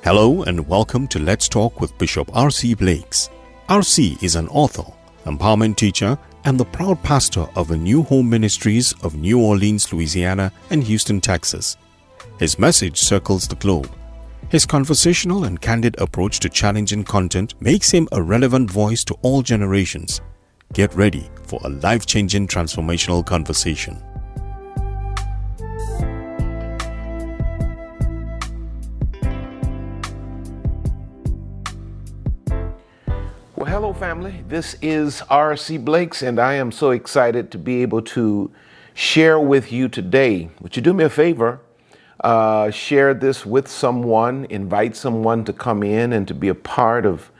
Hello and welcome to Let's Talk with Bishop R.C. Blakes. R.C. is an author, empowerment teacher, and the proud pastor of the New Home Ministries of New Orleans, Louisiana and Houston, Texas. His message circles the globe. His conversational and candid approach to challenging content makes him a relevant voice to all generations. Get ready for a life-changing transformational conversation. Well, hello family, this is R.C. Blakes and I am so excited to be able to share with you today. Would you do me a favor? Share this with someone, invite someone to come in and to be a part of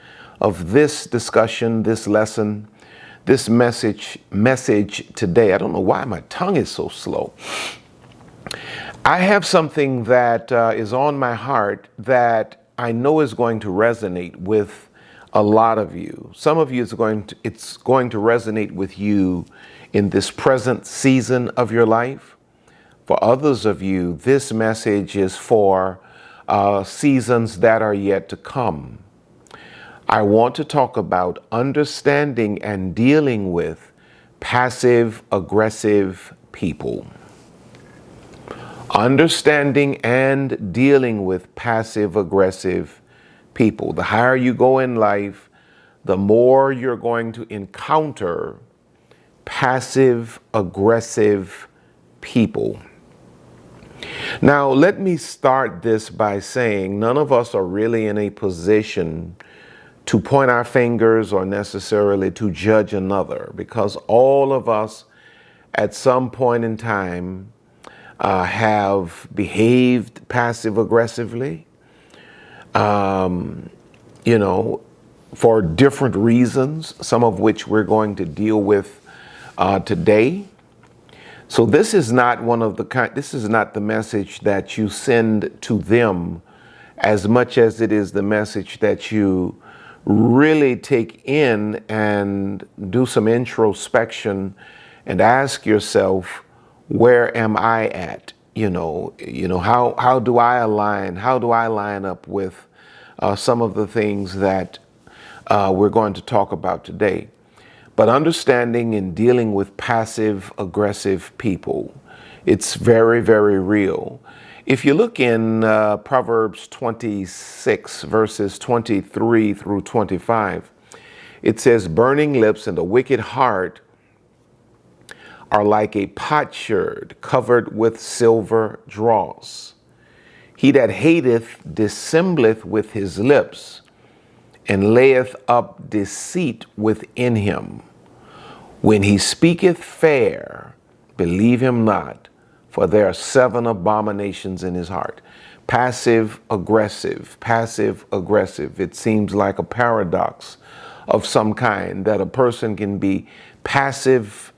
this discussion, this lesson, this message today. I don't know why my tongue is so slow. I have something that is on my heart that I know is going to resonate with a lot of you. Some of you it's going to resonate with you in this present season of your life. For others of you, this message is for seasons that are yet to come. I want to talk about understanding and dealing with passive-aggressive people. Understanding and dealing with passive-aggressive people. The higher you go in life, the more you're going to encounter passive-aggressive people. Now, let me start this by saying none of us are really in a position to point our fingers or necessarily to judge another, because all of us at some point in time have behaved passive-aggressively, for different reasons, some of which we're going to deal with today. So this is not this is not the message that you send to them as much as it is the message that you really take in and do some introspection and ask yourself, where am I at? How do I align? How do I line up with some of the things that we're going to talk about today? But understanding and dealing with passive-aggressive people, it's very, very real. If you look in Proverbs 26, verses 23 through 25, it says, "Burning lips and a wicked heart are like a potsherd covered with silver dross. He that hateth dissembleth with his lips, and layeth up deceit within him. When he speaketh fair, believe him not, for there are 7 abominations in his heart." Passive-aggressive, passive-aggressive. It seems like a paradox of some kind that a person can be passively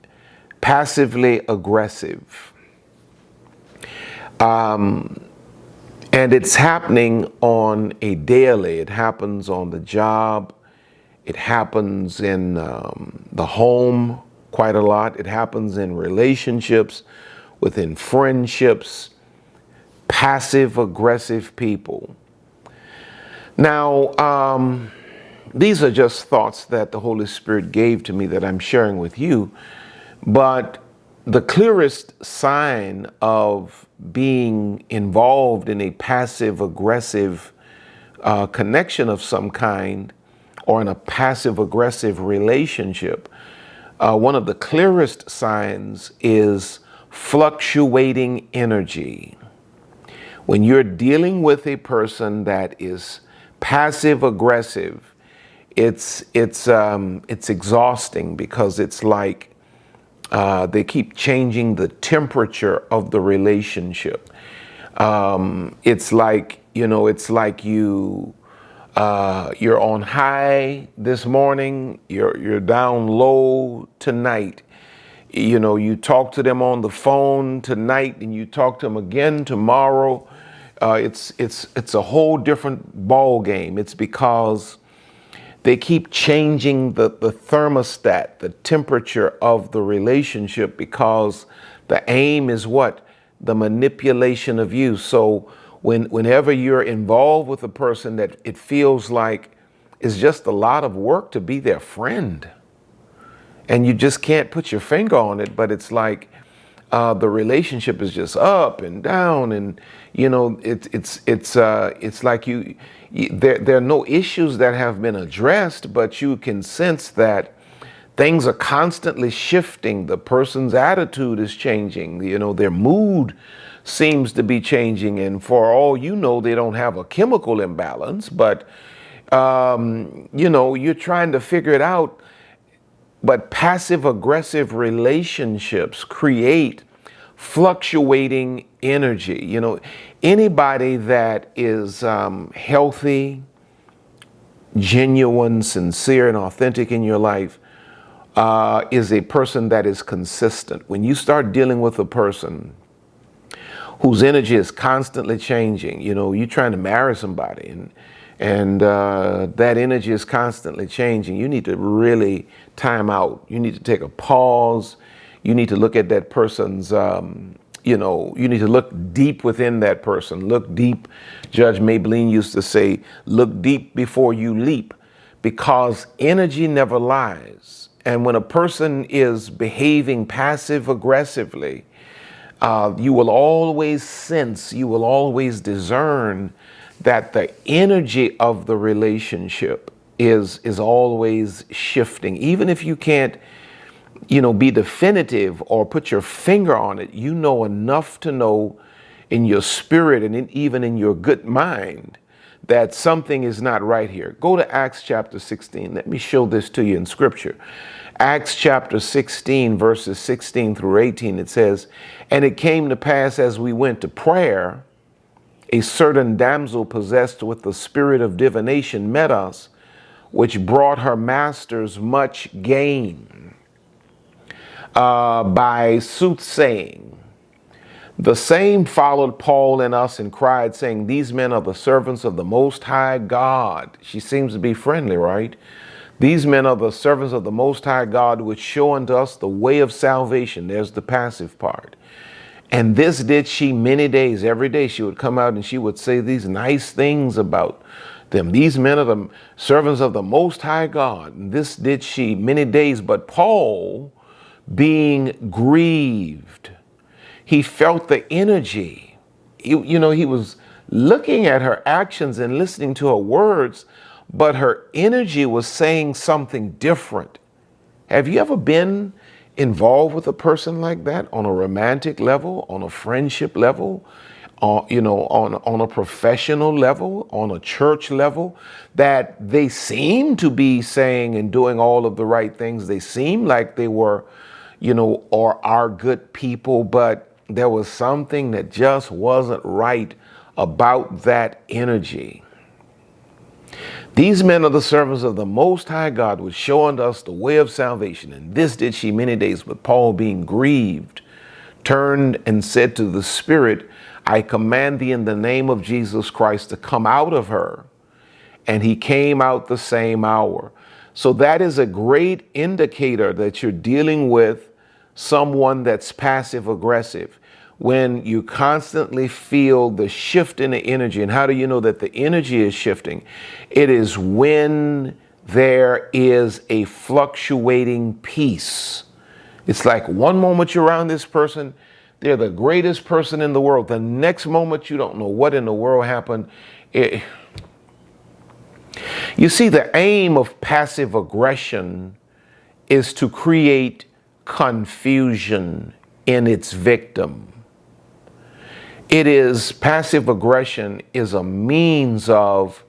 aggressive. And it's happening on a daily. It happens on the job. It happens in the home quite a lot. It happens in relationships, within friendships. Passive-aggressive people. Now, these are just thoughts that the Holy Spirit gave to me that I'm sharing with you. But the clearest sign of being involved in a passive-aggressive connection of some kind, or in a passive-aggressive relationship, one of the clearest signs is fluctuating energy. When you're dealing with a person that is passive-aggressive, it's exhausting, because it's like they keep changing the temperature of the relationship. It's like you're on high this morning, you're down low tonight. You talk to them on the phone tonight, and you talk to them again tomorrow. It's a whole different ball game. It's because they keep changing the thermostat, the temperature of the relationship, because the aim is what? The manipulation of you. So whenever you're involved with a person that it feels like it's just a lot of work to be their friend, and you just can't put your finger on it, but it's like the relationship is just up and down, and it's like there are no issues that have been addressed, but you can sense that things are constantly shifting. The person's attitude is changing. Their mood seems to be changing, and for all you know, they don't have a chemical imbalance, but you're trying to figure it out. But passive aggressive relationships create fluctuating energy. Anybody that is healthy, genuine, sincere, and authentic in your life is a person that is consistent. When you start dealing with a person whose energy is constantly changing, you're trying to marry somebody, and that energy is constantly changing, you need to really time out. You need to take a pause. You need to look at that person's, you need to look deep within that person. Look deep. Judge Maybelline used to say, look deep before you leap, because energy never lies. And when a person is behaving passive aggressively, you will always sense, you will always discern that the energy of the relationship is always shifting. Even if you can't, be definitive or put your finger on it, you know enough to know in your spirit and even in your good mind that something is not right here. Go to Acts chapter 16. Let me show this to you in scripture. Acts chapter 16, verses 16 through 18, it says, "And it came to pass as we went to prayer, a certain damsel possessed with the spirit of divination met us, which brought her masters much gain by soothsaying. The same followed Paul and us and cried, saying, These men are the servants of the Most High God." She seems to be friendly, right? "These men are the servants of the Most High God, which show unto us the way of salvation." There's the passive part. "And this did she many days." Every day she would come out and she would say these nice things about them. "These men are the servants of the Most High God. And this did she many days. But Paul, being grieved," he felt the energy. He was looking at her actions and listening to her words, but her energy was saying something different. Have you ever been involved with a person like that on a romantic level, on a friendship level, on a professional level, on a church level, that they seem to be saying and doing all of the right things? They seem like they were, or are good people, but there was something that just wasn't right about that energy. "These men are the servants of the Most High God, which show unto us the way of salvation. And this did she many days. But Paul, being grieved, turned and said to the Spirit, I command thee in the name of Jesus Christ to come out of her. And he came out the same hour." So that is a great indicator that you're dealing with someone that's passive aggressive. When you constantly feel the shift in the energy. And how do you know that the energy is shifting? It is when there is a fluctuating peace. It's like one moment you're around this person, they're the greatest person in the world. The next moment you don't know what in the world happened. You see, the aim of passive aggression is to create confusion in its victim. Passive aggression is a means of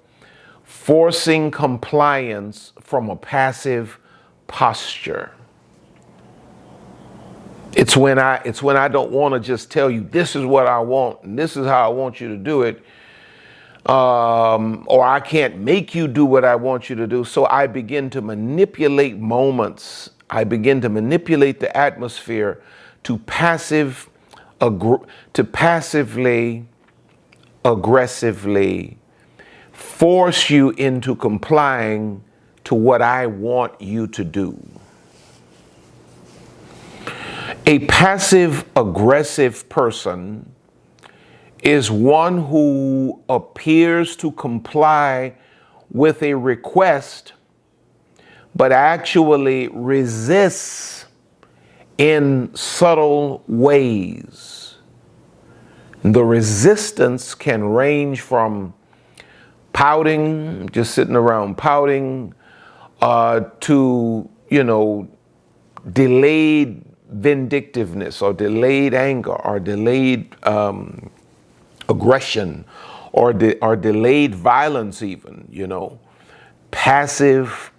forcing compliance from a passive posture. It's when I don't want to just tell you this is what I want and this is how I want you to do it, or I can't make you do what I want you to do. So I begin to manipulate moments. I begin to manipulate the atmosphere to passively, aggressively force you into complying to what I want you to do. A passive aggressive person is one who appears to comply with a request, but actually resists in subtle ways. The resistance can range from pouting, just sitting around pouting, to, delayed vindictiveness or delayed anger or delayed aggression or delayed violence even, passive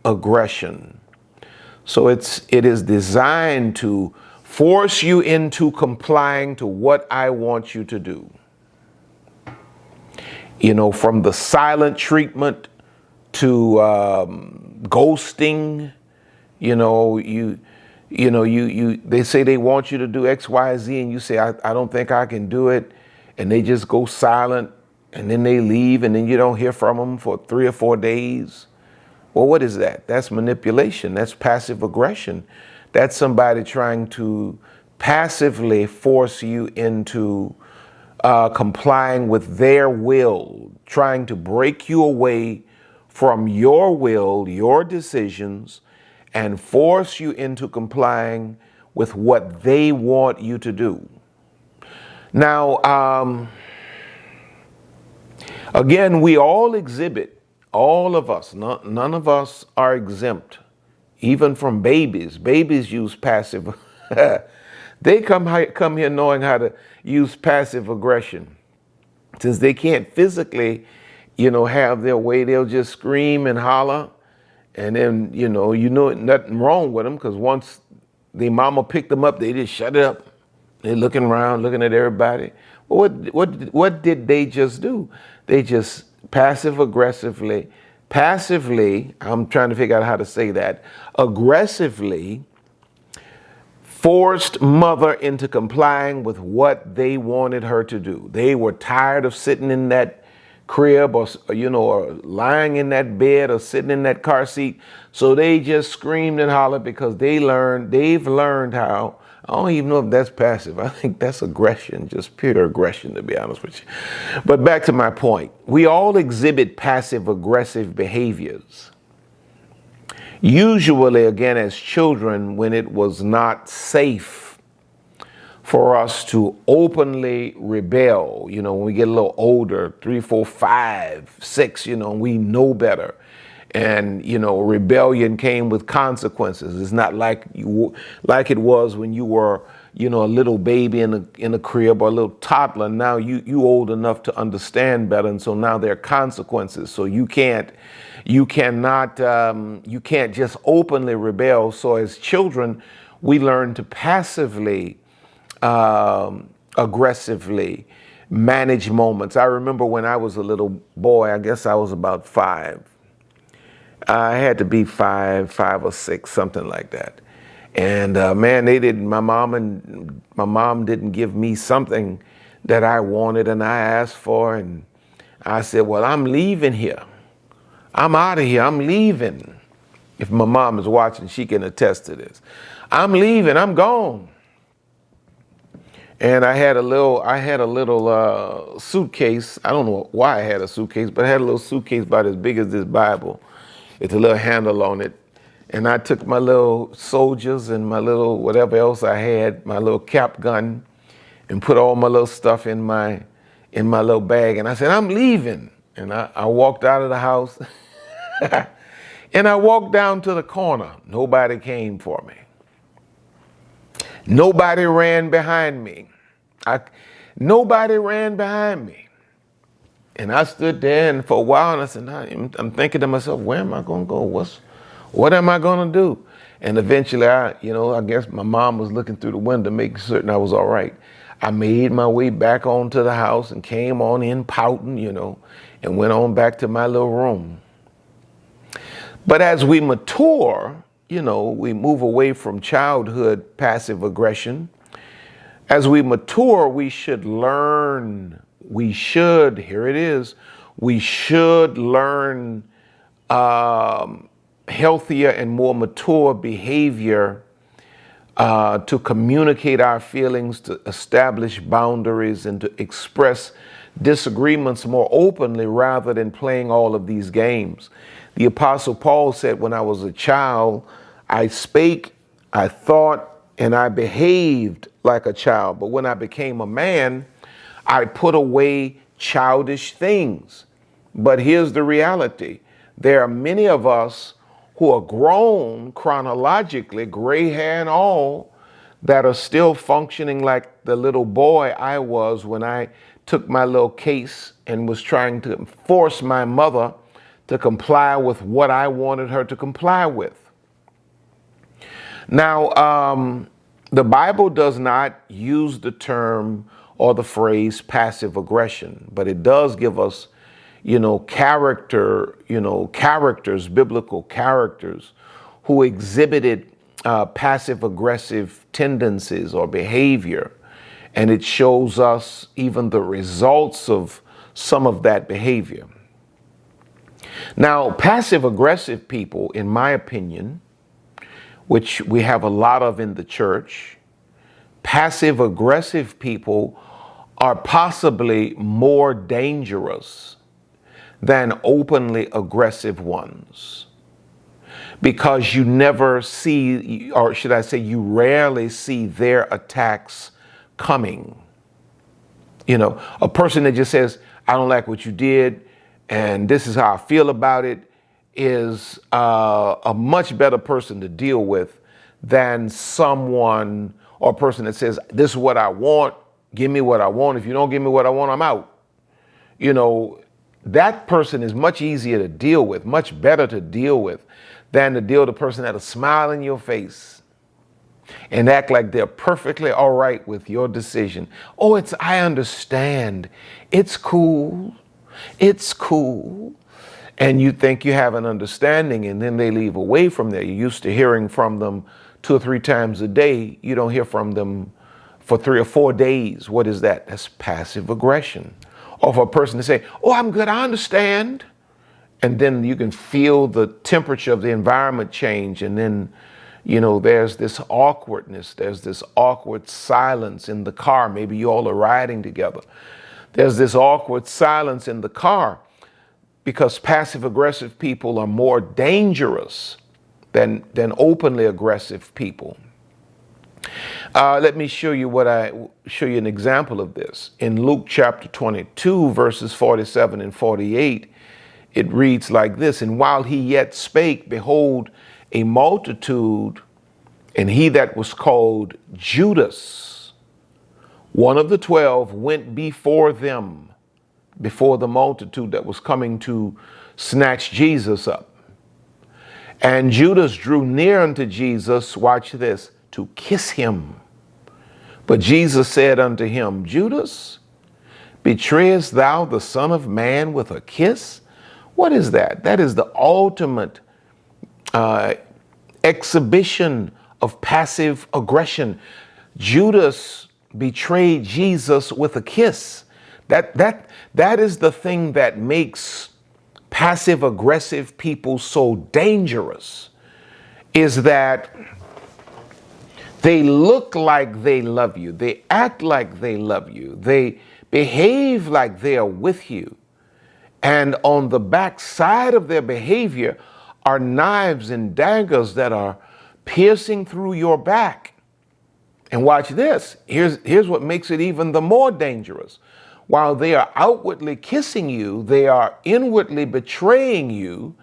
aggression. So it is designed to force you into complying to what I want you to do. From the silent treatment to ghosting, they say they want you to do X, Y, Z, and you say, I don't think I can do it. And they just go silent, and then they leave, and then you don't hear from them for 3 or 4 days. Well, what is that? That's manipulation. That's passive aggression. That's somebody trying to passively force you into complying with their will, trying to break you away from your will, your decisions, and force you into complying with what they want you to do. Now, again, we all exhibit, all of us, none of us are exempt, even from babies. Babies use passive. They come here knowing how to use passive aggression. Since they can't physically, have their way, they'll just scream and holler. And then, nothing wrong with them, because once their mama picked them up, they just shut it up. They're looking around, looking at everybody. Well, what did they just do? They just passively, I'm trying to figure out how to say that, aggressively forced mother into complying with what they wanted her to do. They were tired of sitting in that crib or lying in that bed or sitting in that car seat. So they just screamed and hollered because they've learned how. I don't even know if that's passive. I think that's aggression, just pure aggression, to be honest with you. But back to my point. We all exhibit passive aggressive behaviors. Usually, again, as children, when it was not safe for us to openly rebel, when we get a little older, 3, 4, 5, 6, we know better. And, rebellion came with consequences. It's not like it was when you were, a little baby in a crib or a little toddler. Now you old enough to understand better. And so now there are consequences. So you can't just openly rebel. So as children, we learn to passively, aggressively manage moments. I remember when I was a little boy, I guess I was about 5. I had to be 5 or 6, something like that. And my mom didn't give me something that I wanted and I asked for. And I said, well, I'm leaving here. I'm out of here. I'm leaving. If my mom is watching, she can attest to this. I'm leaving. I'm gone. And I had a little suitcase. I don't know why I had a suitcase, but I had a little suitcase about as big as this Bible. It's a little handle on it. And I took my little soldiers and my little whatever else I had, my little cap gun, and put all my little stuff in my little bag. And I said, I'm leaving. And I walked out of the house. And I walked down to the corner. Nobody came for me. Nobody ran behind me. Nobody ran behind me. And I stood there, and for a while, and I said, I'm thinking to myself, where am I going to go? What am I going to do? And eventually, I guess my mom was looking through the window, making certain I was all right. I made my way back onto the house and came on in pouting, and went on back to my little room. But as we mature, we move away from childhood passive aggression. As we mature, we should learn. We should learn healthier and more mature behavior to communicate our feelings, to establish boundaries, and to express disagreements more openly rather than playing all of these games. The Apostle Paul said, when I was a child, I spake, I thought, and I behaved like a child. But when I became a man, I put away childish things. But here's the reality. There are many of us who are grown chronologically, gray hair and all, that are still functioning like the little boy I was when I took my little case and was trying to force my mother to comply with what I wanted her to comply with. Now, the Bible does not use the term or the phrase passive aggression, but it does give us, characters, biblical characters who exhibited passive aggressive tendencies or behavior. And it shows us even the results of some of that behavior. Now, passive aggressive people, in my opinion, which we have a lot of in the church, passive aggressive people are possibly more dangerous than openly aggressive ones, because you never see, or should I say, you rarely see their attacks coming. A person that just says, I don't like what you did, and this is how I feel about it, is a much better person to deal with than someone or person that says, this is what I want, give me what I want. If you don't give me what I want, I'm out. That person is much easier to deal with, much better to deal with than to deal with a person that'll smile in your face and act like they're perfectly all right with your decision. Oh, I understand. It's cool. It's cool. And you think you have an understanding, and then they leave away from there. You're used to hearing from them 2 or 3 times a day. You don't hear from them for 3 or 4 days. What is that? That's passive aggression. Or for a person to say, oh, I'm good, I understand. And then you can feel the temperature of the environment change. And then, there's this awkwardness. There's this awkward silence in the car. Maybe you all are riding together. There's this awkward silence in the car because passive aggressive people are more dangerous than openly aggressive people. Let me show you an example of this. In Luke chapter 22, verses 47 and 48, it reads like this: And while he yet spake, behold, a multitude, and he that was called Judas, one of the 12, went before them, before the multitude that was coming to snatch Jesus up. And Judas drew near unto Jesus, watch this, to kiss him. But Jesus said unto him, Judas, betrayest thou the Son of Man with a kiss? What is that? That is the ultimate exhibition of passive aggression. Judas betrayed Jesus with a kiss. That is the thing that makes passive aggressive people so dangerous, is that they look like they love you. They act like they love you. They behave like they are with you. And on the back side of their behavior are knives and daggers that are piercing through your back. And watch this. Here's what makes it even the more dangerous. While they are outwardly kissing you, they are inwardly betraying you.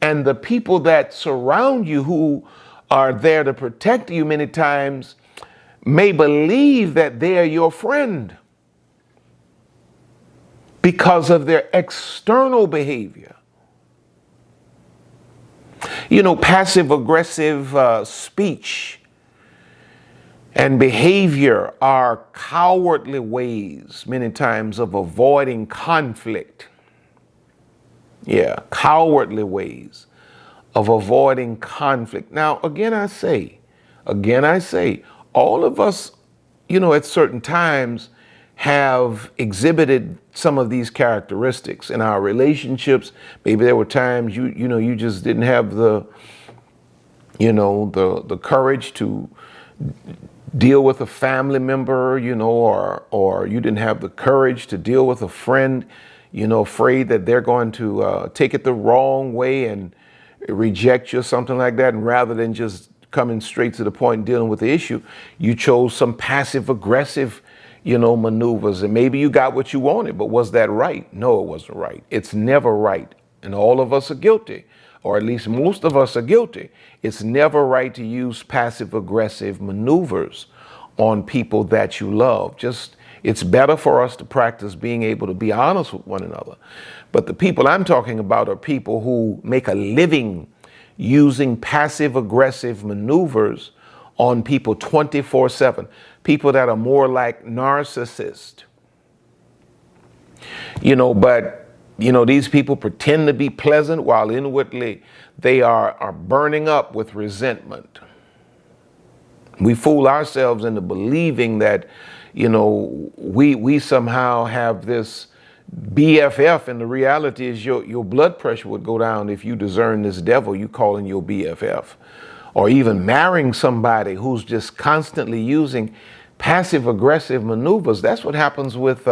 And the people that surround you, who are there to protect you many times, may believe that they are your friend because of their external behavior. Passive aggressive speech and behavior are cowardly ways, many times, of avoiding conflict. Yeah, cowardly ways of avoiding conflict. Now, again, I say, all of us, at certain times have exhibited some of these characteristics in our relationships. Maybe there were times you just didn't have the courage to deal with a family member, or you didn't have the courage to deal with a friend, afraid that they're going to take it the wrong way and reject you or something like that. And rather than just coming straight to the point and dealing with the issue, you chose some passive aggressive, maneuvers. And maybe you got what you wanted, but was that right? No, it wasn't right. It's never right. And all of us are guilty, or at least most of us are guilty. It's never right to use passive aggressive maneuvers on people that you love. It's better for us to practice being able to be honest with one another. But the people I'm talking about are people who make a living using passive aggressive maneuvers on people 24/7. People that are more like narcissists. But these people pretend to be pleasant while inwardly they are burning up with resentment. We fool ourselves into believing that, we somehow have this BFF, and the reality is your blood pressure would go down if you discern this devil you calling your BFF. Or even marrying somebody who's just constantly using passive aggressive maneuvers. That's what happens with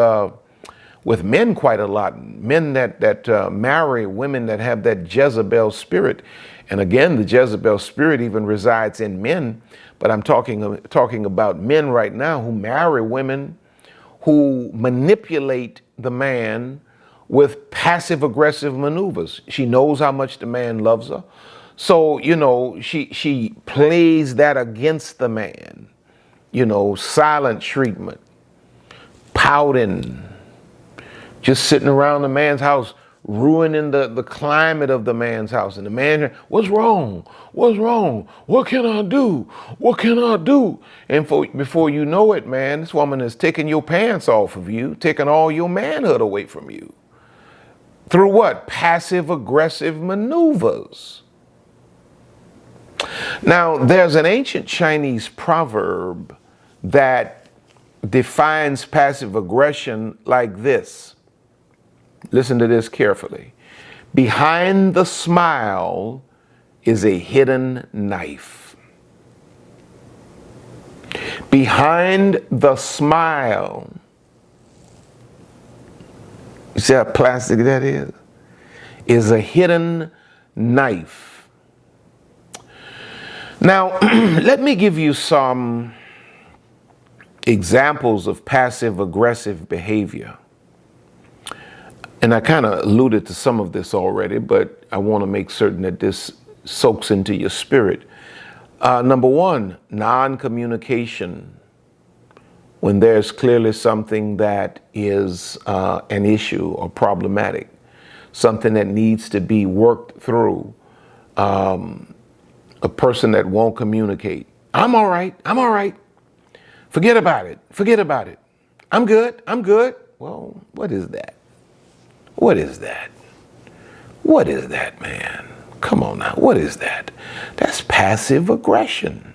men quite a lot. Men that marry women that have that Jezebel spirit. And again, the Jezebel spirit even resides in men. But I'm talking about men right now who marry women who manipulate the man with passive aggressive maneuvers. She knows how much the man loves her. So, she plays that against the man. Silent treatment, pouting, just sitting around the man's house, ruining the climate of the man's house. And the man, what's wrong? What's wrong? What can I do? What can I do? And before you know it, man, this woman is taking your pants off of you, taking all your manhood away from you. Through what? Passive aggressive maneuvers. Now, there's an ancient Chinese proverb that defines passive aggression like this. Listen to this carefully. Behind the smile is a hidden knife. Behind the smile, you see how plastic that is a hidden knife. Now, let me give you some examples of passive aggressive behavior. And I kind of alluded to some of this already, but I want to make certain that this soaks into your spirit. Number one, non-communication. When there's clearly something that is an issue or problematic, something that needs to be worked through. A person that won't communicate. I'm all right. I'm all right. Forget about it. Forget about it. I'm good. I'm good. Well, what is that? What is that? What is that, man? Come on now. What is that? That's passive aggression.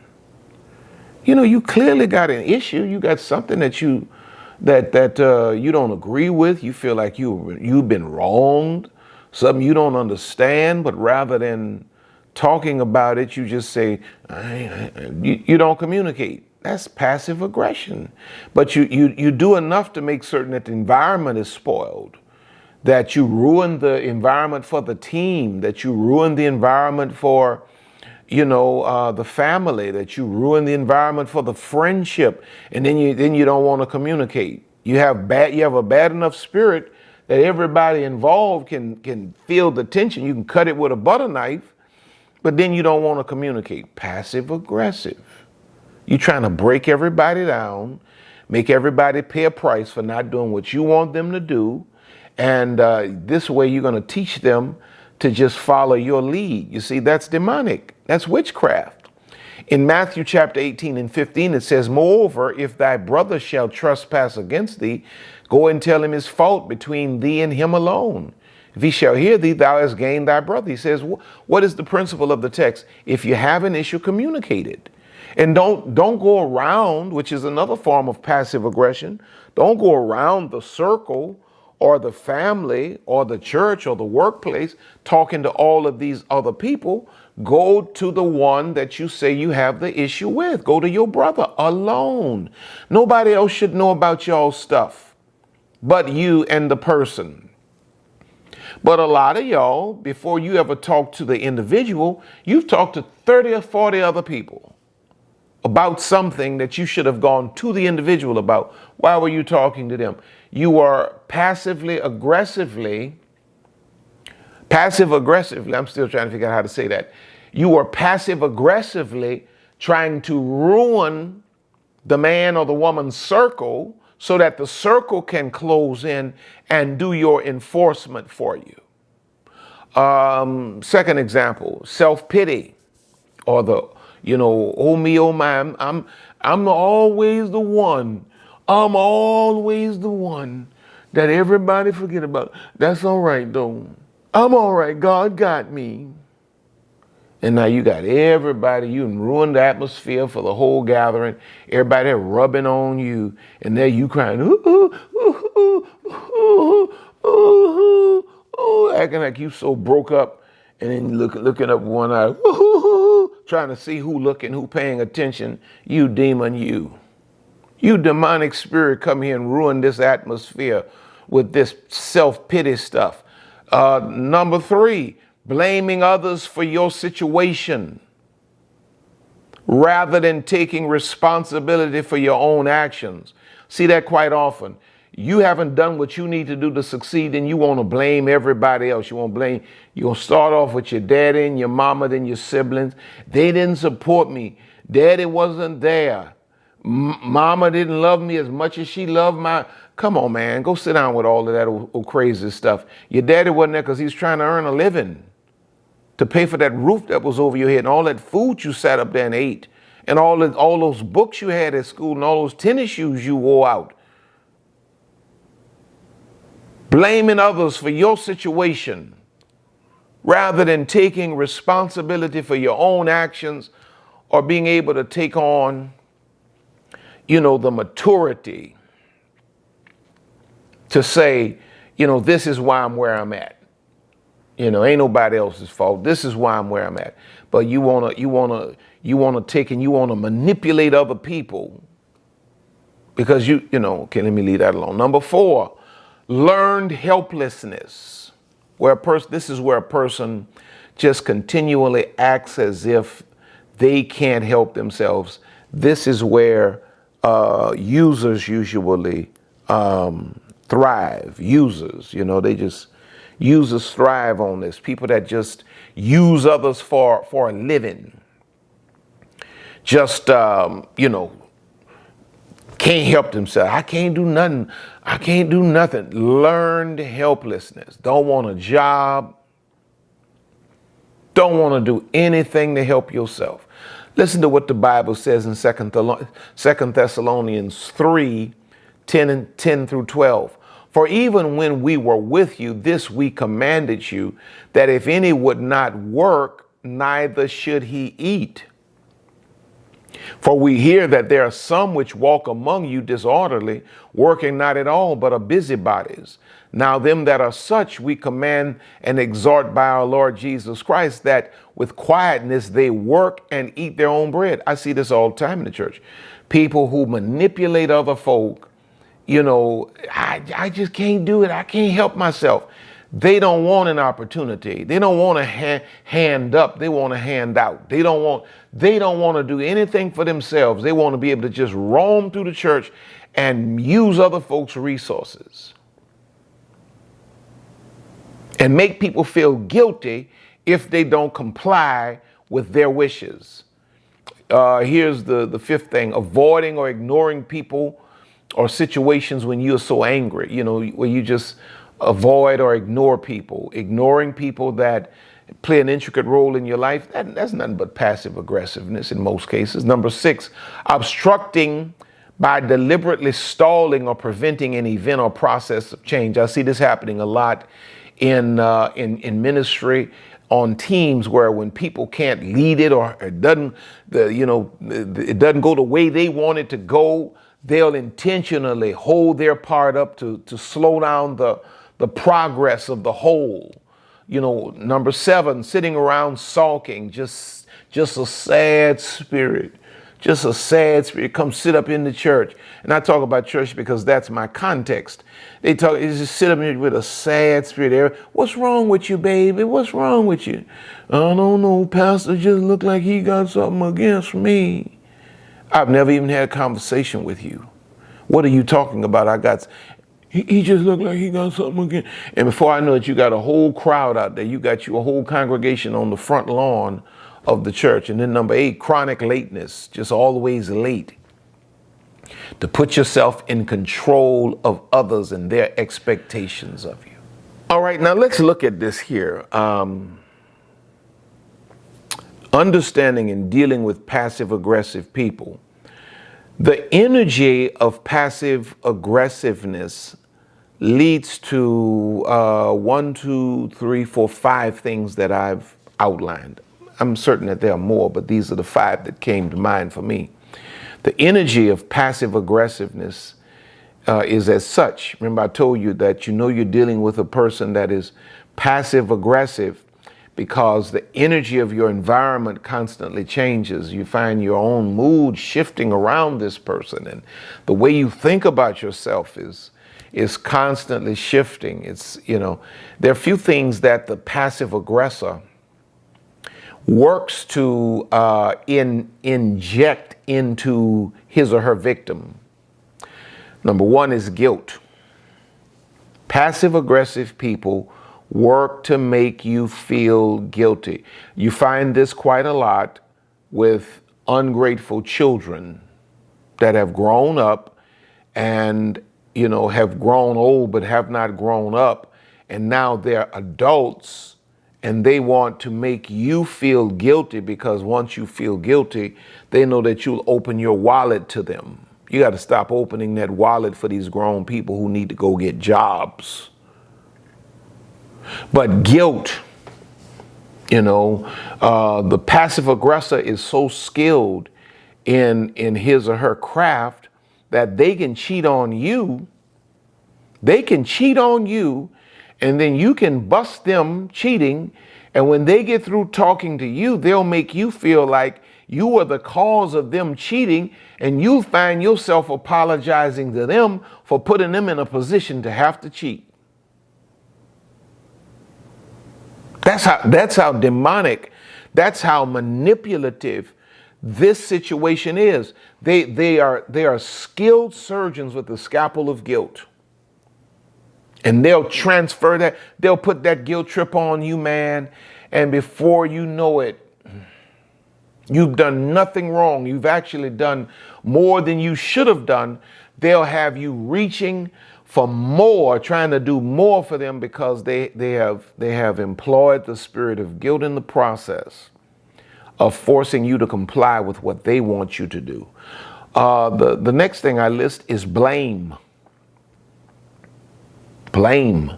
You clearly got an issue. You got something that you don't agree with. You feel like you've been wronged. Something you don't understand, but rather than talking about it, you just say, you don't communicate. That's passive aggression. But you do enough to make certain that the environment is spoiled, that you ruin the environment for the team, that you ruin the environment for, the family, that you ruin the environment for the friendship, and then you don't want to communicate. You have a bad enough spirit that everybody involved can feel the tension. You can cut it with a butter knife. But then you don't want to communicate. Passive aggressive. You're trying to break everybody down, make everybody pay a price for not doing what you want them to do. And this way you're going to teach them to just follow your lead. You see, that's demonic. That's witchcraft. In Matthew chapter 18 and 15, it says, moreover, if thy brother shall trespass against thee, go and tell him his fault between thee and him alone. If he shall hear thee, thou hast gained thy brother. He says, what is the principle of the text? If you have an issue, communicate it. And don't go around, which is another form of passive aggression. Don't go around the circle or the family or the church or the workplace talking to all of these other people, go to the one that you say you have the issue with. Go to your brother alone. Nobody else should know about y'all's stuff but you and the person. But a lot of y'all, before you ever talk to the individual, you've talked to 30 or 40 other people about something that you should have gone to the individual about. Why were you talking to them? You are passive aggressively, I'm still trying to figure out how to say that. You are passive aggressively trying to ruin the man or the woman's circle so that the circle can close in and do your enforcement for you. Second example, self-pity, or oh me, oh my, I'm always the one. I'm always the one that everybody forget about. That's all right though. I'm all right. God got me. And now you got everybody, you ruined the atmosphere for the whole gathering. Everybody rubbing on you. And there you crying, ooh, ooh, ooh, ooh, ooh, ooh, ooh, acting like you so broke up. And then looking up one eye, ooh, ooh, ooh, trying to see who looking, who paying attention. You demon, you. You demonic spirit come here and ruin this atmosphere with this self-pity stuff. Number 3, blaming others for your situation rather than taking responsibility for your own actions. See that quite often. You haven't done what you need to do to succeed, and you want to blame everybody else. You're going to start off with your daddy and your mama, then your siblings. They didn't support me. Daddy wasn't there. Mama didn't love me as much as she loved my... Come on, man. Go sit down with all of that old crazy stuff. Your daddy wasn't there because he's trying to earn a living to pay for that roof that was over your head and all that food you sat up there and ate and all those books you had at school and all those tennis shoes you wore out. Blaming others for your situation rather than taking responsibility for your own actions or being able to take on, the maturity to say, this is why I'm where I'm at. Ain't nobody else's fault. This is why I'm where I'm at. But you wanna take and you wanna manipulate other people because okay, let me leave that alone. Number 4, learned helplessness. This is where a person just continually acts as if they can't help themselves. This is where users usually thrive. Users thrive on this. People that just use others for a living. Just, can't help themselves. I can't do nothing. I can't do nothing. Learned helplessness. Don't want a job. Don't want to do anything to help yourself. Listen to what the Bible says in 2 Thessalonians 3, 10 through 12. For even when we were with you, this we commanded you, that if any would not work, neither should he eat. For we hear that there are some which walk among you disorderly, working not at all, but are busybodies. Now them that are such we command and exhort by our Lord Jesus Christ, that with quietness they work and eat their own bread. I see this all the time in the church. People who manipulate other folk, I just can't do it. I can't help myself. They don't want an opportunity. They don't want a hand up. They want a hand out. They don't want to do anything for themselves. They want to be able to just roam through the church and use other folks' resources and make people feel guilty if they don't comply with their wishes. Here's the 5th thing: avoiding or ignoring people or situations when you're so angry, where you just avoid or ignore people. Ignoring people that play an intricate role in your life, that's nothing but passive aggressiveness in most cases. Number 6, obstructing by deliberately stalling or preventing an event or process of change. I see this happening a lot in ministry, on teams, where when people can't lead it or it doesn't go the way they want it to go, they'll intentionally hold their part up to slow down the progress of the whole. You know, number 7, sitting around sulking, just a sad spirit. Just a sad spirit. Come sit up in the church. And I talk about church because that's my context. They just sit up here with a sad spirit. What's wrong with you, baby? What's wrong with you? I don't know, Pastor, just look like he got something against me. I've never even had a conversation with you. What are you talking about? He just looked like he got something against. And before I know it, you got a whole crowd out there. You got you a whole congregation on the front lawn of the church. And then number 8, chronic lateness, just always late. To put yourself in control of others and their expectations of you. All right, now let's look at this here. Understanding and dealing with passive aggressive people. The energy of passive aggressiveness leads to 1, 2, 3, 4, 5 things that I've outlined. I'm certain that there are more, but these are the 5 that came to mind for me. The energy of passive aggressiveness is as such. Remember, I told you that you're dealing with a person that is passive aggressive because the energy of your environment constantly changes. You find your own mood shifting around this person, and the way you think about yourself is constantly shifting. It's, there are few things that the passive aggressor works to inject into his or her victim. Number 1 is guilt. Passive aggressive people work to make you feel guilty. You find this quite a lot with ungrateful children that have grown up and, have grown old but have not grown up, and now they're adults. And they want to make you feel guilty because once you feel guilty, they know that you'll open your wallet to them. You got to stop opening that wallet for these grown people who need to go get jobs. But guilt, the passive aggressor is so skilled in his or her craft that they can cheat on you. They can cheat on you. And then you can bust them cheating. And when they get through talking to you, they'll make you feel like you were the cause of them cheating. And you'll find yourself apologizing to them for putting them in a position to have to cheat. That's how demonic, that's how manipulative this situation is. They are skilled surgeons with the scalpel of guilt. And they'll transfer that, they'll put that guilt trip on you, man. And before you know it, you've done nothing wrong. You've actually done more than you should have done. They'll have you reaching for more, trying to do more for them because they have employed the spirit of guilt in the process of forcing you to comply with what they want you to do. The next thing I list is blame. Blame,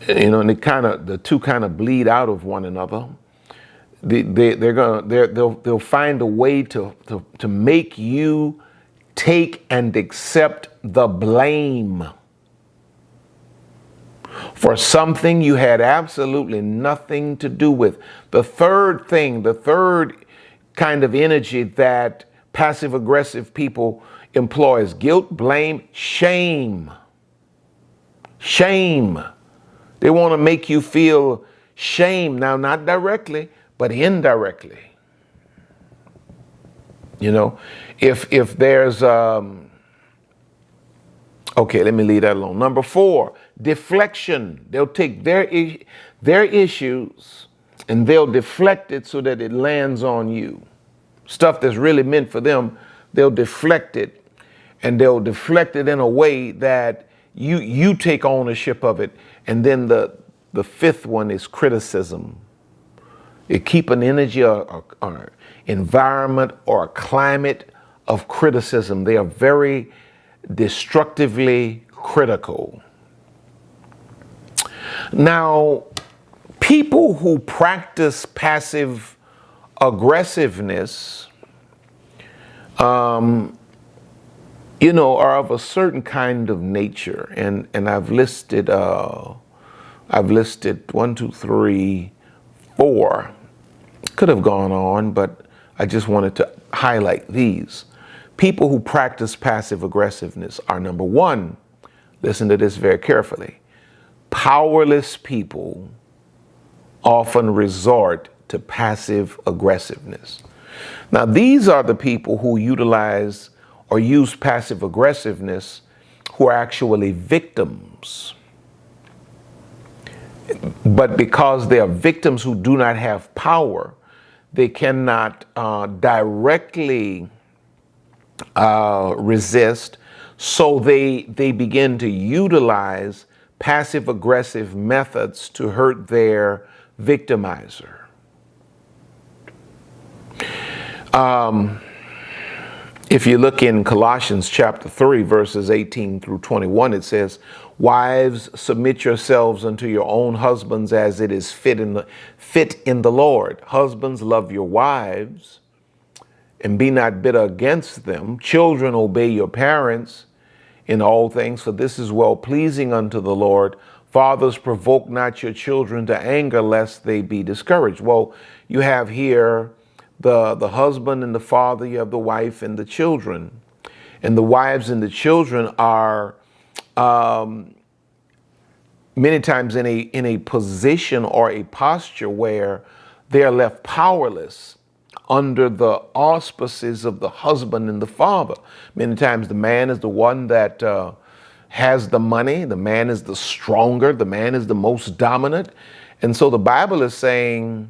and the two kind of bleed out of one another. They'll find a way to make you take and accept the blame for something you had absolutely nothing to do with. The third kind of energy that passive aggressive people employ is guilt, blame, shame. Shame. They want to make you feel shame. Now, not directly, but indirectly. If there's, okay, let me leave that alone. Number 4, deflection. They'll take their issues and they'll deflect it so that it lands on you. Stuff that's really meant for them, they'll deflect it, and they'll deflect it in a way that you take ownership of it. And then the 5th one is criticism. They keep an energy or environment or a climate of criticism. They are very destructively critical. Now, people who practice passive aggressiveness are of a certain kind of nature. And I've listed one, two, three, four. Could have gone on, but I just wanted to highlight these. People who practice passive aggressiveness are, number one, listen to this very carefully, powerless people often resort to passive aggressiveness. Now, these are the people who utilize or use passive aggressiveness who are actually victims. But because they are victims who do not have power, they cannot directly resist, so they begin to utilize passive aggressive methods to hurt their victimizer. If you look in Colossians chapter 3, verses 18 through 21, it says, "Wives, submit yourselves unto your own husbands as it is fit in the Lord. Husbands, love your wives and be not bitter against them. Children, obey your parents in all things, for this is well pleasing unto the Lord. Fathers, provoke not your children to anger, lest they be discouraged." Well, you have here the husband and the father, you have the wife and the children. And the wives and the children are many times in a position or a posture where they're left powerless under the auspices of the husband and the father. Many times the man is the one that has the money, the man is the stronger, the man is the most dominant. And so the Bible is saying,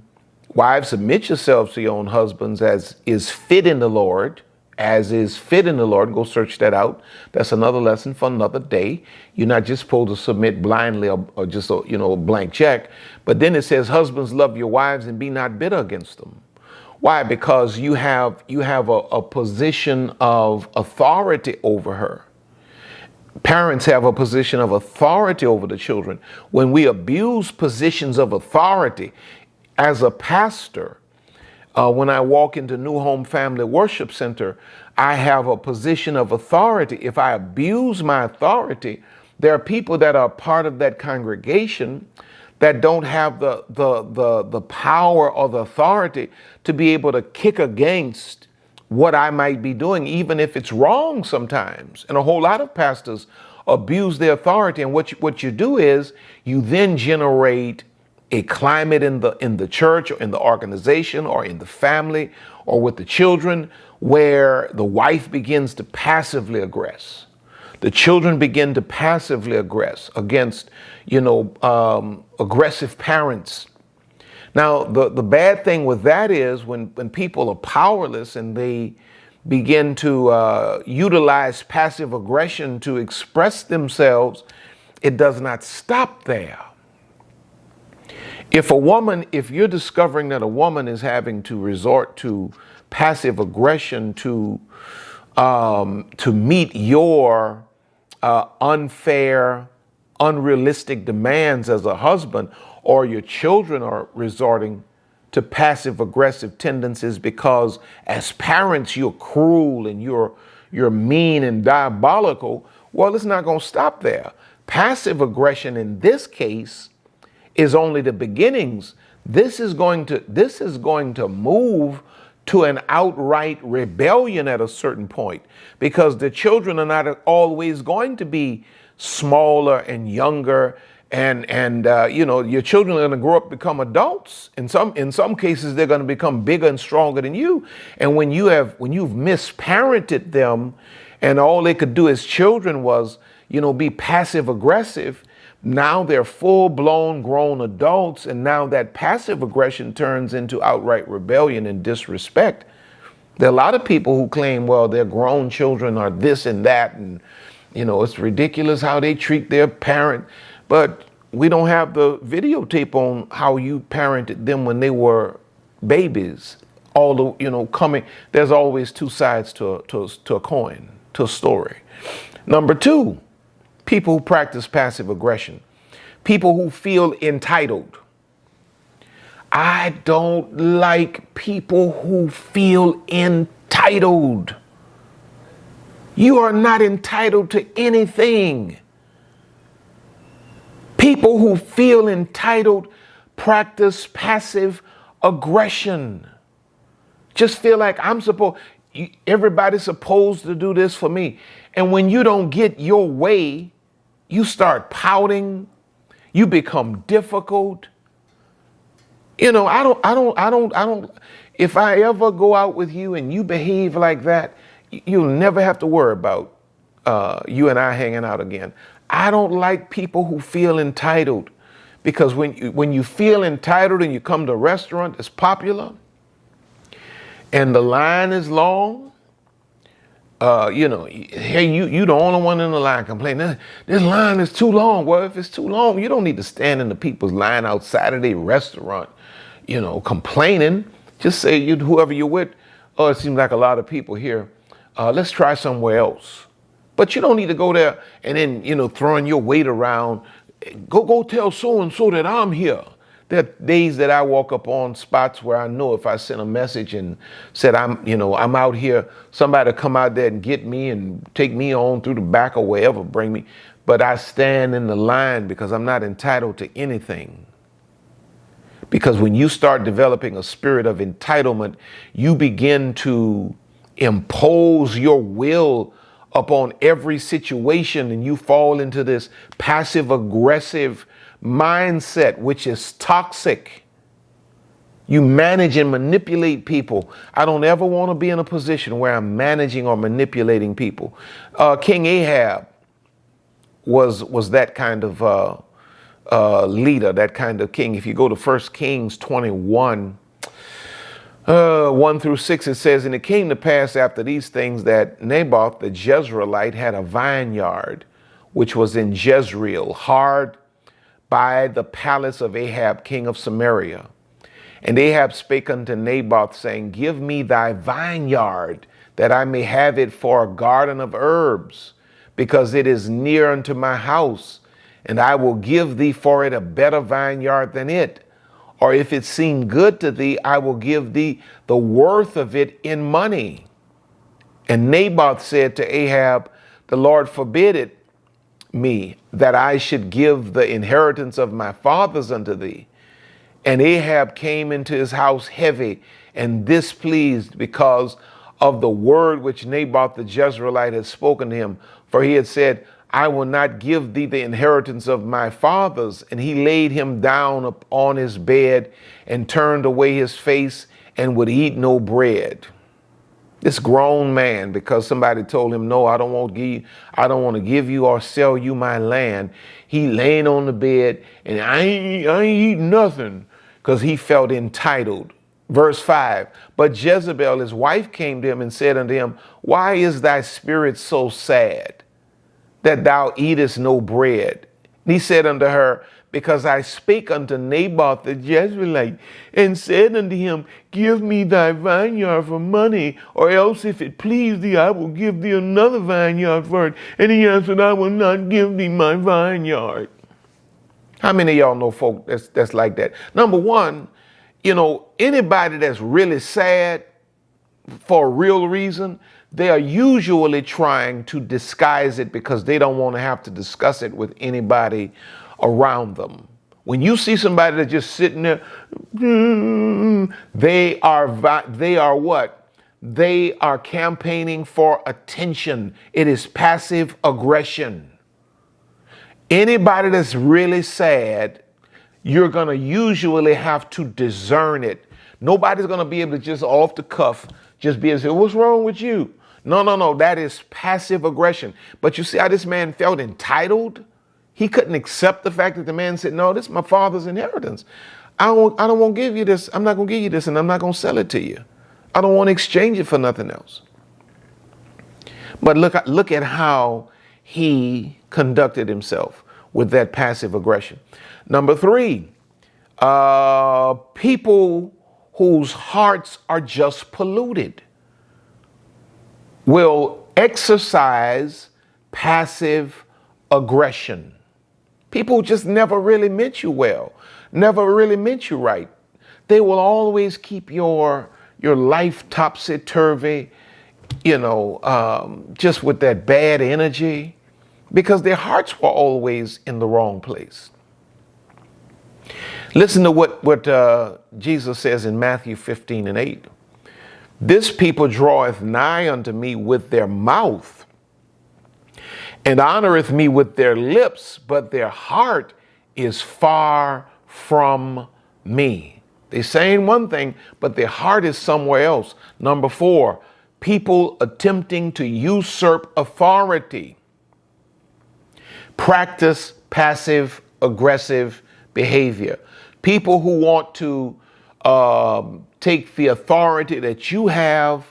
wives, submit yourselves to your own husbands as is fit in the Lord, as is fit in the Lord. Go search that out. That's another lesson for another day. You're not just supposed to submit blindly or just a blank check. But then it says, husbands, love your wives and be not bitter against them. Why? Because you have a position of authority over her. Parents have a position of authority over the children. When we abuse positions of authority, as a pastor, when I walk into New Home Family Worship Center, I have a position of authority. If I abuse my authority, there are people that are part of that congregation that don't have the power or the authority to be able to kick against what I might be doing, even if it's wrong sometimes. And a whole lot of pastors abuse their authority. And what you do is you then generate a climate in the church or in the organization or in the family or with the children where the wife begins to passively aggress. The children begin to passively aggress against, aggressive parents. Now, the bad thing with that is when people are powerless and they begin to utilize passive aggression to express themselves, it does not stop there. If you're discovering that a woman is having to resort to passive aggression to meet your unfair, unrealistic demands as a husband, or your children are resorting to passive aggressive tendencies because as parents you're cruel and you're mean and diabolical, well, it's not going to stop there. Passive aggression in this case is only the beginnings. This is going to move to an outright rebellion at a certain point, because the children are not always going to be smaller and younger, and your children are going to grow up, become adults. In some cases, they're going to become bigger and stronger than you. And when you've misparented them, and all they could do as children was be passive aggressive, now they're full-blown grown adults, and now that passive aggression turns into outright rebellion and disrespect. There are a lot of people who claim, well, their grown children are this and that, and it's ridiculous how they treat their parent. But we don't have the videotape on how you parented them when they were babies. There's always two sides to a coin, to a story. Number two, people who practice passive aggression, people who feel entitled. I don't like people who feel entitled. You are not entitled to anything. People who feel entitled practice passive aggression. Just feel like everybody's supposed to do this for me. And when you don't get your way, you start pouting. You become difficult. You know, I don't, if I ever go out with you and you behave like that, you'll never have to worry about you and I hanging out again. I don't like people who feel entitled, because when you feel entitled and you come to a restaurant that's popular and the line is long, hey, you the only one in the line complaining, this line is too long. Well, if it's too long, you don't need to stand in the people's line outside of their restaurant, complaining. Just say, whoever you're with, oh, it seems like a lot of people here. Let's try somewhere else. But you don't need to go there and then, throwing your weight around. Go tell so-and-so that I'm here. There are days that I walk up on spots where I know if I sent a message and said I'm out here, somebody come out there and get me and take me on through the back or wherever, bring me. But I stand in the line because I'm not entitled to anything. Because when you start developing a spirit of entitlement, you begin to impose your will upon every situation, and you fall into this passive aggressive mindset, which is toxic. You manage and manipulate people. I don't ever want to be in a position where I'm managing or manipulating people. King Ahab was that kind of leader, that kind of king. If you go to 1 Kings 21, 1 through 6, it says, and it came to pass after these things that Naboth the Jezreelite had a vineyard, which was in Jezreel, hard by the palace of Ahab, king of Samaria. And Ahab spake unto Naboth, saying, give me thy vineyard, that I may have it for a garden of herbs, because it is near unto my house, and I will give thee for it a better vineyard than it. Or if it seem good to thee, I will give thee the worth of it in money. And Naboth said to Ahab, the Lord forbid it me, that I should give the inheritance of my fathers unto thee. And Ahab came into his house heavy and displeased because of the word which Naboth the Jezreelite had spoken to him. For he had said, I will not give thee the inheritance of my fathers. And he laid him down upon his bed and turned away his face and would eat no bread. This grown man, because somebody told him, no, I don't want to give you or sell you my land. He laying on the bed and I ain't eating nothing, because he felt entitled. Verse 5, but Jezebel, his wife, came to him and said unto him, why is thy spirit so sad, that thou eatest no bread? And he said unto her, because I spake unto Naboth the Jezreelite, and said unto him, give me thy vineyard for money, or else if it please thee, I will give thee another vineyard for it. And he answered, I will not give thee my vineyard. How many of y'all know folk that's like that? Number one, anybody that's really sad for a real reason, they are usually trying to disguise it because they don't want to have to discuss it with anybody around them. When you see somebody that's just sitting there, they are what? They are campaigning for attention. It is passive aggression. Anybody that's really sad, you're going to usually have to discern it. Nobody's going to be able to just off the cuff just be able to say, what's wrong with you? No. That is passive aggression. But you see how this man felt entitled? He couldn't accept the fact that the man said, no, this is my father's inheritance. I don't want to give you this. I'm not going to give you this, and I'm not going to sell it to you. I don't want to exchange it for nothing else. But look at how he conducted himself with that passive aggression. Number 3, people whose hearts are just polluted will exercise passive aggression. People just never really meant you well, never really meant you right. They will always keep your life topsy-turvy. just with that bad energy, because their hearts were always in the wrong place. Listen to what Jesus says in Matthew 15:8. This people draweth nigh unto me with their mouth, and honoreth me with their lips, but their heart is far from me. They're saying one thing, but their heart is somewhere else. Number 4, people attempting to usurp authority. Practice passive aggressive behavior. People who want to take the authority that you have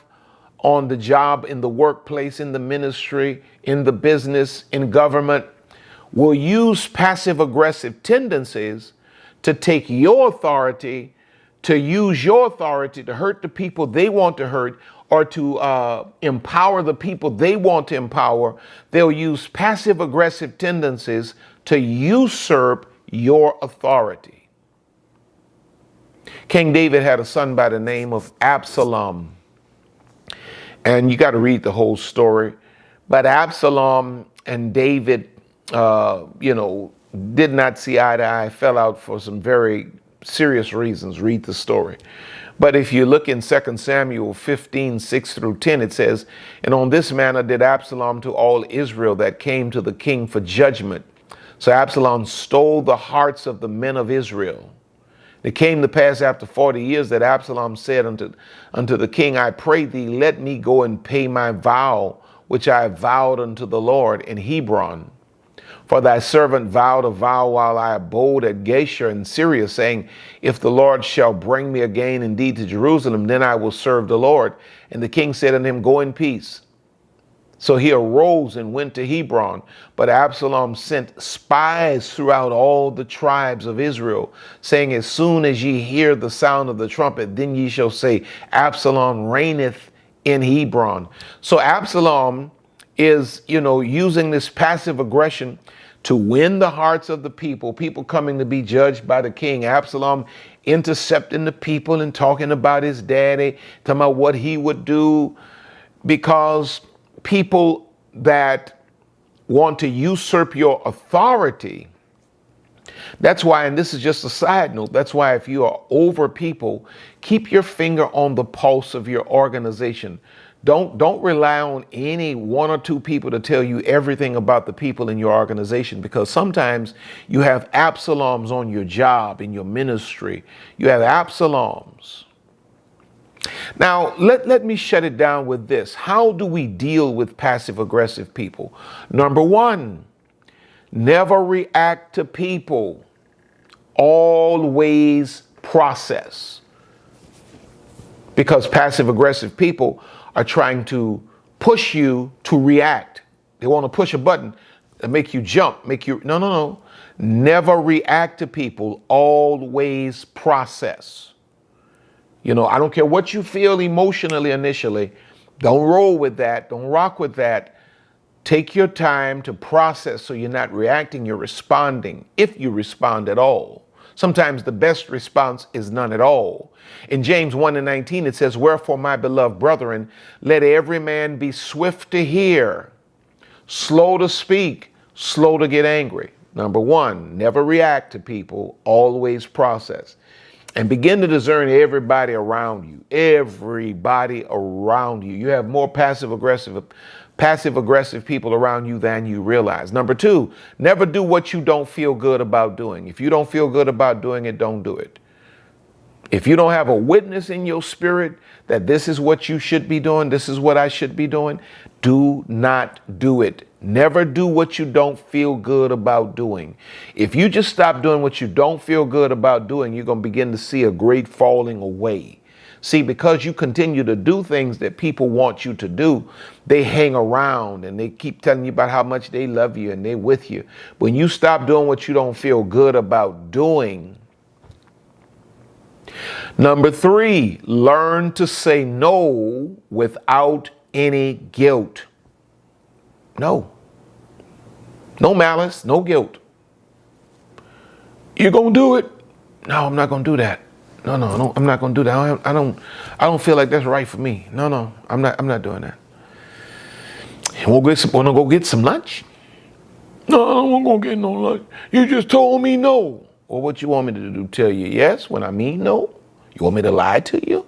on the job, in the workplace, in the ministry, in the business, in government, will use passive aggressive tendencies to take your authority, to use your authority to hurt the people they want to hurt, or to empower the people they want to empower. They'll use passive aggressive tendencies to usurp your authority. King David had a son by the name of Absalom. And you got to read the whole story. But Absalom and David, did not see eye to eye, fell out for some very serious reasons. Read the story. But if you look in 2 Samuel 15:6-10, it says, and on this manner did Absalom to all Israel that came to the king for judgment. So Absalom stole the hearts of the men of Israel. It came to pass after 40 years that Absalom said unto the king, I pray thee, let me go and pay my vow, which I vowed unto the Lord in Hebron. For thy servant vowed a vow while I abode at Geshur in Syria, saying, if the Lord shall bring me again indeed to Jerusalem, then I will serve the Lord. And the king said unto him, go in peace. So he arose and went to Hebron. But Absalom sent spies throughout all the tribes of Israel, saying, as soon as ye hear the sound of the trumpet, then ye shall say, Absalom reigneth in Hebron. So Absalom is, using this passive aggression to win the hearts of the people coming to be judged by the king. Absalom intercepting the people and talking about his daddy, talking about what he would do, because people that want to usurp your authority, that's why, and this is just a side note, that's why if you are over people, keep your finger on the pulse of your organization. Don't rely on any one or two people to tell you everything about the people in your organization, because sometimes you have Absaloms on your job, in your ministry. You have Absaloms. Now, let me shut it down with this. How do we deal with passive aggressive people? Number 1, never react to people. Always process. Because passive aggressive people are trying to push you to react. They want to push a button and make you jump, no. Never react to people. Always process. I don't care what you feel emotionally initially. Don't roll with that. Don't rock with that. Take your time to process so you're not reacting, you're responding, if you respond at all. Sometimes the best response is none at all. In James 1:19, it says, wherefore, my beloved brethren, let every man be swift to hear, slow to speak, slow to get angry. Number 1, never react to people, always process. And begin to discern everybody around you. Everybody around you. You have more passive aggressive people around you than you realize. Number 2, never do what you don't feel good about doing. If you don't feel good about doing it, don't do it. If you don't have a witness in your spirit that this is what you should be doing, this is what I should be doing, do not do it. Never do what you don't feel good about doing. If you just stop doing what you don't feel good about doing, you're going to begin to see a great falling away. See, because you continue to do things that people want you to do, they hang around and they keep telling you about how much they love you and they're with you. When you stop doing what you don't feel good about doing. Number 3, learn to say no without any guilt. No. No malice, no guilt. You're going to do it? No, I'm not going to do that. No, I'm not going to do that. I don't feel like that's right for me. No, I'm not doing that. You want to go get some lunch? No, I don't want to go get no lunch. You just told me no. Well, what you want me to do? Tell you yes when I mean no? You want me to lie to you?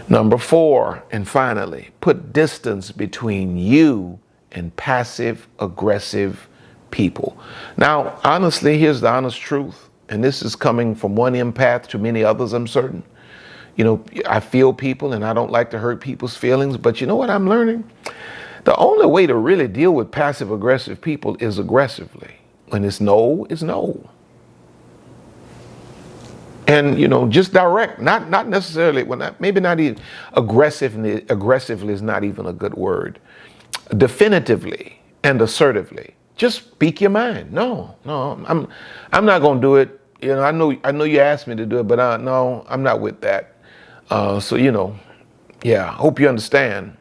Number 4, and finally, put distance between you and passive aggressive people. Now, honestly, here's the honest truth, and this is coming from one empath to many others, I'm certain. You know, I feel people and I don't like to hurt people's feelings, but you know what I'm learning? The only way to really deal with passive aggressive people is aggressively. When it's no, it's no. And, you know, just direct, not necessarily, maybe not even aggressively is not even a good word. Definitively and assertively. Just speak your mind. No, I'm not going to do it. You know, I know you asked me to do it, but no, I'm not with that. So, you know, yeah, hope you understand.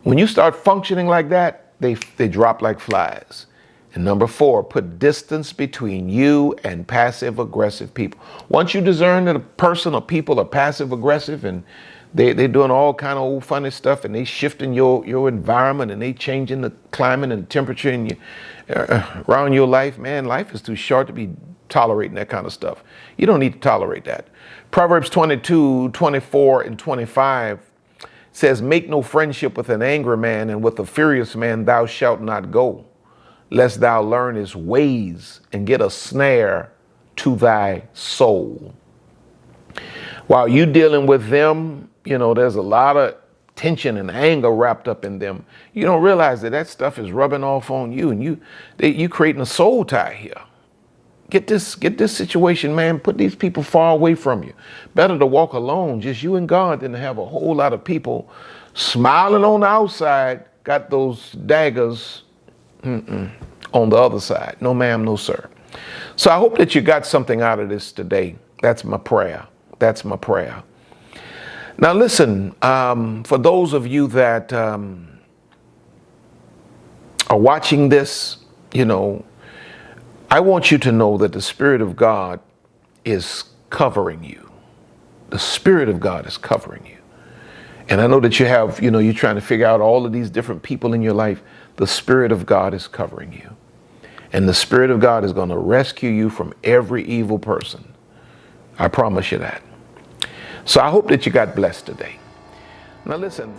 When you start functioning like that, they drop like flies. And number 4, put distance between you and passive aggressive people. Once you discern that a person or people are passive aggressive and they're doing all kind of old funny stuff and they shifting your environment and they changing the climate and temperature in around your life, man, life is too short to be tolerating that kind of stuff. You don't need to tolerate that. Proverbs 22, 24, and 25 says, make no friendship with an angry man, and with a furious man thou shalt not go, lest thou learn his ways and get a snare to thy soul. While you dealing with them, you know, there's a lot of tension and anger wrapped up in them. You don't realize that stuff is rubbing off on you, and you creating a soul tie here. Get this situation, man. Put these people far away from you. Better to walk alone, just you and God, than to have a whole lot of people smiling on the outside, got those daggers on the other side. No, ma'am, no, sir. So I hope that you got something out of this today. That's my prayer. That's my prayer. Now listen, for those of you that are watching this, you know, I want you to know that the Spirit of God is covering you. The Spirit of God is covering you. And I know that you have, you know, you're trying to figure out all of these different people in your life. The Spirit of God is covering you. And the Spirit of God is going to rescue you from every evil person. I promise you that. So I hope that you got blessed today. Now listen.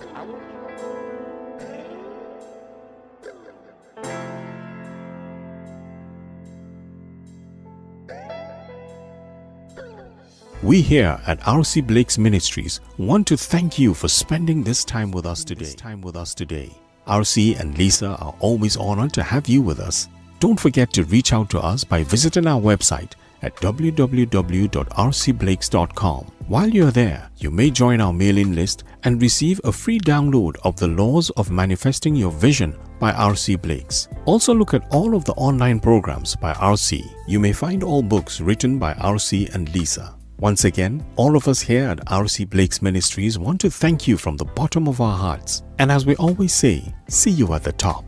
We here at RC Blakes Ministries want to thank you for spending this time with us today. RC and Lisa are always honored to have you with us. Don't forget to reach out to us by visiting our website at www.rcblakes.com. While you're there, you may join our mailing list and receive a free download of The Laws of Manifesting Your Vision by RC Blakes. Also look at all of the online programs by RC. You may find all books written by RC and Lisa. Once again, all of us here at RC Blakes Ministries want to thank you from the bottom of our hearts. And as we always say, see you at the top.